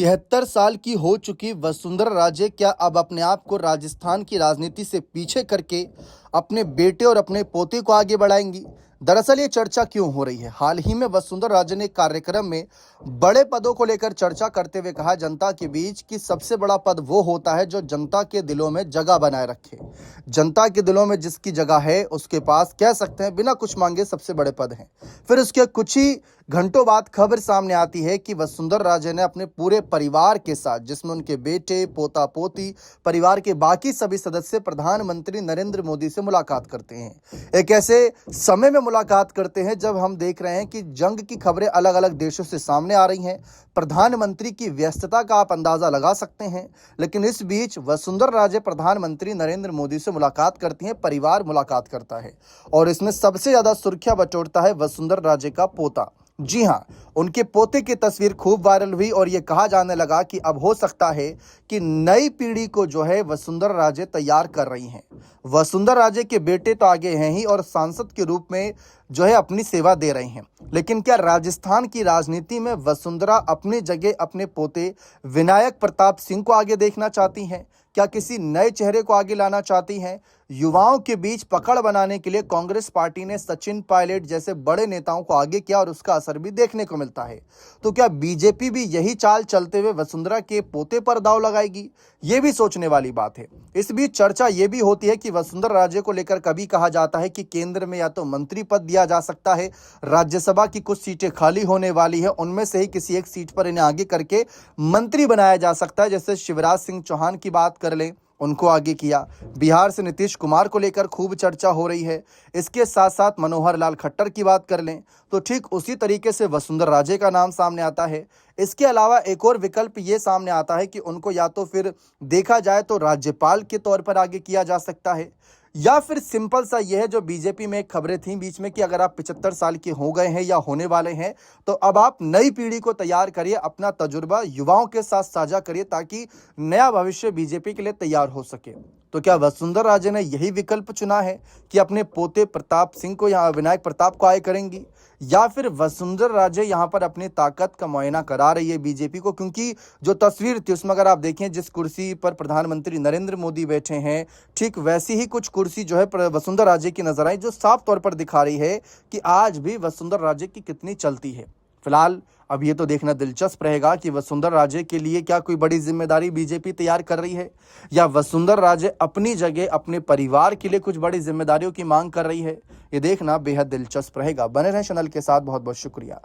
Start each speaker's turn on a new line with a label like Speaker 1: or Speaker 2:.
Speaker 1: 73 साल की हो चुकी वसुंधरा राजे क्या अब अपने आप को राजस्थान की राजनीति से पीछे करके अपने बेटे और अपने पोते को आगे बढ़ाएंगी? दरअसल ये चर्चा क्यों हो रही है? हाल ही में वसुंधरा राजे ने एक कार्यक्रम में बड़े पदों को लेकर चर्चा करते हुए कहा जनता के बीच कि सबसे बड़ा पद वो होता है जो जनता के दिलों में जगह बनाए रखे। जनता के दिलों में जिसकी जगह है उसके पास कह सकते हैं बिना कुछ मांगे सबसे बड़े पद हैं। फिर उसके कुछ ही घंटों बाद खबर सामने आती है कि वसुंधरा राजे ने अपने पूरे परिवार के साथ, जिसमें उनके बेटे, पोता पोती, परिवार के बाकी सभी सदस्य प्रधानमंत्री नरेंद्र मोदी से मुलाकात करते हैं। एक ऐसे समय में मुलाकात करते हैं जब हम देख रहे हैं कि जंग की खबरें अलग अलग देशों से सामने आ रही हैं। प्रधानमंत्री की व्यस्तता का आप अंदाजा लगा सकते हैं, लेकिन इस बीच वसुंधरा राजे प्रधानमंत्री नरेंद्र मोदी से मुलाकात करती हैं, परिवार मुलाकात करता है और इसमें सबसे ज्यादा सुर्खियां बटोरता है वसुंधरा राजे का पोता। जी हां, उनके पोते की तस्वीर खूब वायरल हुई और यह कहा जाने लगा कि अब हो सकता है कि नई पीढ़ी को जो है वसुंधरा राजे तैयार कर रही हैं। वसुंधरा राजे के बेटे तो आगे हैं ही और सांसद के रूप में जो है अपनी सेवा दे रही हैं, लेकिन क्या राजस्थान की राजनीति में वसुंधरा अपनी जगह अपने पोते विनायक प्रताप सिंह को आगे देखना चाहती हैं? क्या किसी नए चेहरे को आगे लाना चाहती हैं? युवाओं के बीच पकड़ बनाने के लिए कांग्रेस पार्टी ने सचिन पायलट जैसे बड़े नेताओं को आगे किया और उसका असर भी देखने को मिलता है। तो क्या बीजेपी भी यही चाल चलते हुए वसुंधरा के पोते पर दांव लगाएगी? ये भी सोचने वाली बात है। इस बीच चर्चा ये भी होती है कि वसुंधरा राजे को लेकर कभी कहा जाता है कि केंद्र में या तो मंत्री पद दिया जा सकता है, राज्यसभा की कुछ सीटें खाली होने वाली है, उनमें से ही किसी एक सीट पर इन्हें आगे करके मंत्री बनाया जा सकता है। जैसे शिवराज सिंह चौहान की बात कर लें, उनको आगे किया। बिहार से नीतीश कुमार को लेकर खूब चर्चा हो रही है। इसके साथ साथ मनोहर लाल खट्टर की बात कर लें तो ठीक उसी तरीके से वसुंधरा राजे का नाम सामने आता है। इसके अलावा एक और विकल्प ये सामने आता है कि उनको या तो फिर देखा जाए तो राज्यपाल के तौर पर आगे किया जा सकता है, या फिर सिंपल सा यह है जो बीजेपी में खबरें थी बीच में कि अगर आप 75 साल के हो गए हैं या होने वाले हैं तो अब आप नई पीढ़ी को तैयार करिए, अपना तजुर्बा युवाओं के साथ साझा करिए ताकि नया भविष्य बीजेपी के लिए तैयार हो सके। तो क्या वसुंधरा राजे ने यही विकल्प चुना है कि अपने पोते प्रताप सिंह को या विनायक प्रताप को आगे करेंगी, या फिर वसुंधरा राजे यहां पर अपनी ताकत का मुआयना करा रही है बीजेपी को? क्योंकि जो तस्वीर थी उसमें अगर आप देखें जिस कुर्सी पर प्रधानमंत्री नरेंद्र मोदी बैठे हैं ठीक वैसी ही कुछ कुर्सी जो है वसुंधरा राजे की नजर आई, जो साफ तौर पर दिखा रही है कि आज भी वसुंधरा राजे की कितनी चलती है। फिलहाल अब ये तो देखना दिलचस्प रहेगा कि वसुंधरा राजे के लिए क्या कोई बड़ी जिम्मेदारी बीजेपी तैयार कर रही है, या वसुंधरा राजे अपनी जगह अपने परिवार के लिए कुछ बड़ी जिम्मेदारियों की मांग कर रही है। ये देखना बेहद दिलचस्प रहेगा। बने रहें चैनल के साथ। बहुत बहुत शुक्रिया।